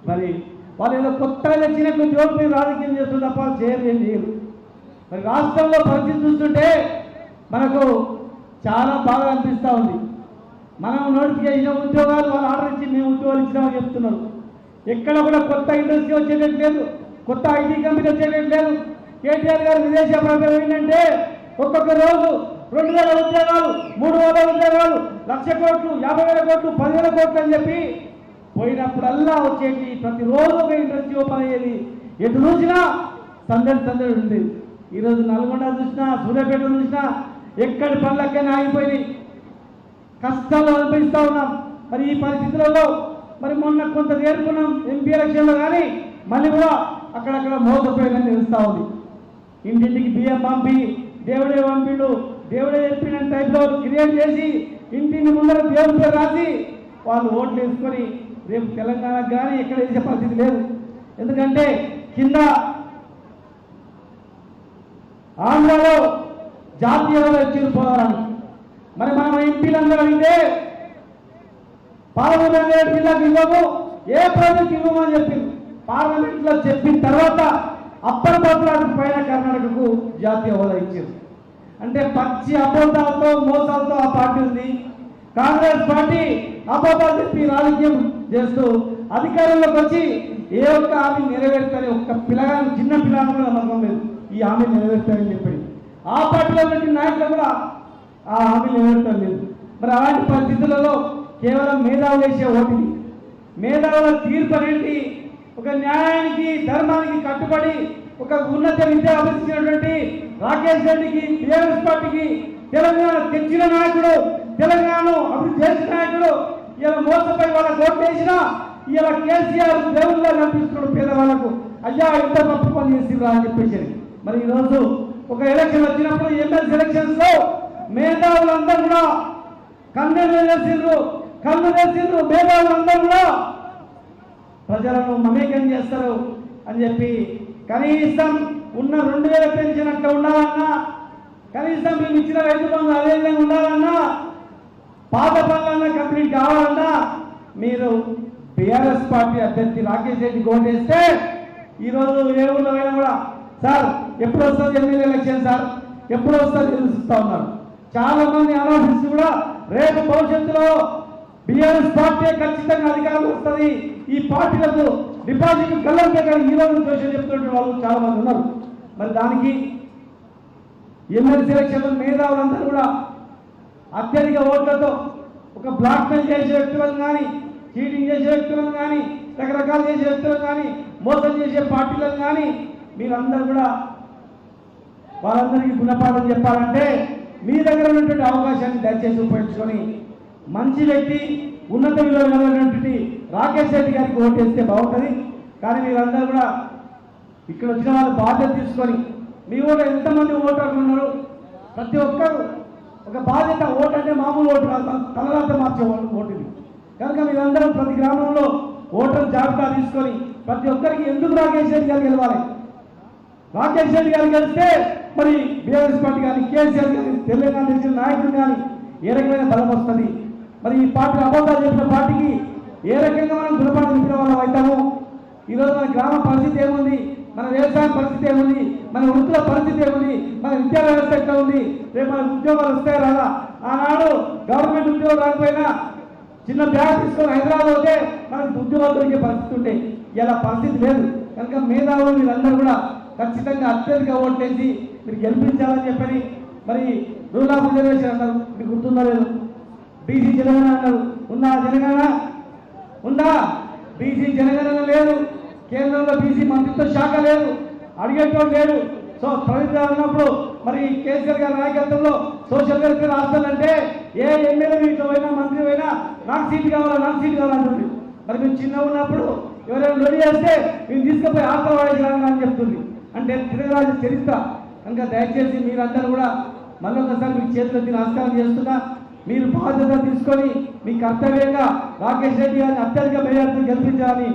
మరి వాళ్ళు ఏదో కొత్తగా వచ్చినట్లు జోడు మీరు రాజకీయం చేస్తున్న తప్ప ఏం చేయరు. మరి రాష్ట్రంలో పరిస్థితి చూస్తుంటే మనకు చాలా బాగా అనిపిస్తూ ఉంది. మనం నోటిఫికేషన్ ఉద్యోగాలు వాళ్ళు ఆర్డర్ ఇచ్చి మేము ఉద్యోగాలు ఇచ్చినామని చెప్తున్నారు. ఎక్కడ కూడా కొత్త ఇండస్ట్రీ వచ్చేటట్టు లేదు, కొత్త ఐటీ కంపెనీ వచ్చేటట్టు లేదు. కేటీఆర్ గారు విదేశ ప్రకటన ఏంటంటే ఒక్కొక్క రోజు 2000 ఉద్యోగాలు, 3000 ఉద్యోగాలు, 1,00,000 కోట్లు, 50,000 కోట్లు, 10,000 కోట్లు అని చెప్పి పోయినప్పుడల్లా వచ్చేటి ప్రతిరోజు ఒక ఇండస్ట్రీ ఓపెన్ అయ్యేది. ఎటు చూసినా సందడి ఉంది. ఈరోజు నల్గొండ చూసినా, సూర్యాపేట చూసినా ఎక్కడి పనులకైనా ఆగిపోయి కష్టాలు అనిపిస్తూ ఉన్నాం. మరి ఈ పరిస్థితులలో మరి మొన్న కొంత నేర్చుకున్నాం ఎంపీ ఎలక్షన్లో, కానీ మళ్ళీ కూడా అక్కడక్కడ మోసపోయిందని తెలుస్తూ ఉంది. ఇంటింటికి బియ్యం పంపి దేవుడే పంపిడు, దేవుడే చెప్పిన టైప్లో క్రియేట్ చేసి ఇంటిని ముందర దేవుడి పేరు రాసి వాళ్ళు ఓట్లు వేసుకొని రేపు తెలంగాణకు కానీ ఎక్కడ వేసే పరిస్థితి లేదు. ఎందుకంటే కింద ఆంధ్రలో జాతీయ వచ్చి పోరాడు. మరి మనం ఎంపీలందరూ అడిగితే పార్లమెంట్ జిల్లాకు ఇవ్వము, ఏ ప్రాజెక్ట్ ఇవ్వమని చెప్పింది. పార్లమెంట్లో చెప్పిన తర్వాత అప్పర్ బద్రాకు పైన కర్ణాటకకు జాతీయ హోదా ఇచ్చారు. అంటే పచ్చి అబద్ధాలతో మోసాలతో ఆ పార్టీ ఉంది. కాంగ్రెస్ పార్టీ అబద్ధాలు చెప్పి రాజకీయం చేస్తూ అధికారంలోకి వచ్చి ఏ ఒక్క హామీ నెరవేర్తారని ఒక్క పిల్లగాని చిన్న పిల్లగాని కూడా నమ్మకం లేదు ఈ హామీ నెరవేర్తారని చెప్పి. ఆ పార్టీలో పెట్టిన నాయకులు కూడా ఆ హామీ నెరవేర్తం లేదు. మరి అలాంటి పరిస్థితులలో కేవలం మేధావులు వేసే ఓటింది, మేధావుల తీర్పు అనేది ఒక న్యాయానికి ధర్మానికి కట్టుబడి ఒక ఉన్నత విద్య అభ్యసించినటువంటి రాకేష్ రెడ్డికి, టీఆర్ఎస్ పార్టీకి తెలంగాణ తెచ్చిన నాయకుడు, తెలంగాణను అభివృద్ధి చేసిన నాయకుడు ఇలా మోసపై వాళ్ళ ఓటు వేసినా ఇలా కేసీఆర్ దేవుళ్ళ కనిపిస్తున్నాడు పేదవాళ్ళకు. అయ్యా ఇంత గొప్ప పని చేసిరా అని చెప్పేసి. మరి ఈరోజు ఒక ఎలక్షన్ వచ్చినప్పుడు ఎమ్మెల్సీ ఎలక్షన్స్ లో మేధావులందరూ కూడా కన్నులు వేసిండ్రు మేధావులందరూ కూడా ప్రజలను మమేకం చేస్తారు అని చెప్పి కనీసం ఉన్న 2000 పెన్షన్ అట్లా ఉండాలన్నా, కనీసం మేము ఇచ్చిన రైతు బంధు అదే విధంగా ఉండాలన్నా, పాత పనులన్నా కంప్లీట్ కావాలన్నా మీరు బీఆర్ఎస్ పార్టీ అభ్యర్థి రాకేష్ రెడ్డి ఓటేస్తే ఈరోజు ఏ ఊళ్ళో అయినా కూడా సార్ ఎప్పుడు వస్తుంది ఎమ్మెల్యే ఎలక్షన్ సార్ ఎప్పుడు వస్తుంది తెలుస్తూ ఉన్నారు. చాలా మంది అనాలిసిస్ కూడా రేపు భవిష్యత్తులో బీఆర్ఎస్ పార్టీ ఖచ్చితంగా అధికారం వస్తుంది, ఈ పార్టీలకు డిపాజిట్ కళ్ళంటే కానీ ఈ రోజు దోషం చెప్తున్న వాళ్ళు చాలా మంది ఉన్నారు. మరి దానికి ఎమ్మెల్సీ ఎలక్షన్లో మేధావులందరూ కూడా అత్యధిక ఓట్లతో ఒక బ్లాక్ మెయిల్ చేసే వ్యక్తులను కానీ, చీటింగ్ చేసే వ్యక్తులను కానీ, రకరకాలు చేసే వ్యక్తులను కానీ, మోసం చేసే పార్టీలను కానీ మీరందరూ కూడా వాళ్ళందరికీ గుణపాఠం చెప్పాలంటే మీ దగ్గర ఉన్నటువంటి అవకాశాన్ని దయచేసి ఉపయోగించుకొని మంచి వ్యక్తి, ఉన్నత విలువ కలిగినటువంటి రాకేష్ రెడ్డి గారికి ఓటేస్తే బాగుంటుంది. కానీ మీరందరూ కూడా ఇక్కడ వచ్చిన వాళ్ళు బాధ్యత తీసుకొని మీ ఊళ్ళో ఎంతమంది ఓటర్లు ఉన్నారు, ప్రతి ఒక్కరు ఒక బాధ్యత. ఓటు అంటే మామూలు ఓటు కాదు, తలరాత మార్చే ఓటు ఇది. కనుక మీరందరూ ప్రతి గ్రామంలో ఓటర్ జాబితా తీసుకొని ప్రతి ఒక్కరికి ఎందుకు రాకేష్ రెడ్డి గారు గెలవాలి, రాకేష్ రెడ్డి గారు గెలిస్తే మరి బీఆర్ఎస్ పార్టీ కానీ, కేసీఆర్ కానీ, తెలంగాణ తెచ్చిన నాయకులు కానీ ఏ రకమైన బలం వస్తుంది. మరి ఈ పార్టీ అబద్ధాలు చెప్పిన పార్టీకి ఏ రకంగా మనం గుణపాఠం చెప్పిన వాళ్ళం అవుతాము. ఈరోజు మన గ్రామ పరిస్థితి ఏముంది, మన వ్యవసాయం పరిస్థితి ఏముంది, మన వృత్తుల పరిస్థితి ఏముంది, మన విద్యా వ్యవస్థ ఎట్లా ఉంది, రేపు మనకు ఉద్యోగాలు వస్తాయి రాదా. ఆనాడు గవర్నమెంట్ ఉద్యోగం రాకపోయినా చిన్న బ్యాగ్ తీసుకొని హైదరాబాద్ పోతే మనకు ఉద్యోగాలు దొరికే పరిస్థితి ఉంటే ఇలా పరిస్థితి లేదు. కనుక మేధావులు మీరందరూ కూడా ఖచ్చితంగా అత్యధిక ఓట్లేసి మీరు గెలిపించాలని చెప్పని మరి రూల్ ఆఫ్ రిజర్వేషన్ అన్నారు, మీకు గుర్తుందా లేదు. బీసీ జనగణన అన్నారు, ఉందా జనగణన? ఉందా? బీసీ జనగణన లేదు, కేంద్రంలో బీసీ మంత్రిత్వ శాఖ లేదు, అడిగేటోడు లేడు. సో ప్రభుత్వం ఉన్నప్పుడు మరి కేసీఆర్ గారి నాయకత్వంలో సోషల్ వెల్ఫేర్ హాస్టల్ అంటే ఏ ఎమ్మెల్యే వీటిలో పోయినా మంత్రి పోయినా నాకు సీట్ కావాలంటుంది. మరి మీరు చిన్న ఉన్నప్పుడు ఎవరైనా లొడి చేస్తే మీరు తీసుకుపోయి హాస్టల్ వాడేసారని అని చెప్తుంది. అంటే తిరగరాజు చరిత్ర. కనుక దయచేసి మీరందరూ కూడా మళ్ళొకసారి మీ చేతులెత్తి నమస్కారం చేస్తున్నా. మీరు బాధ్యత తీసుకొని మీ కర్తవ్యంగా రాకేష్ రెడ్డి గారిని అత్యధిక మెజార్టీతో గెలిపించాలని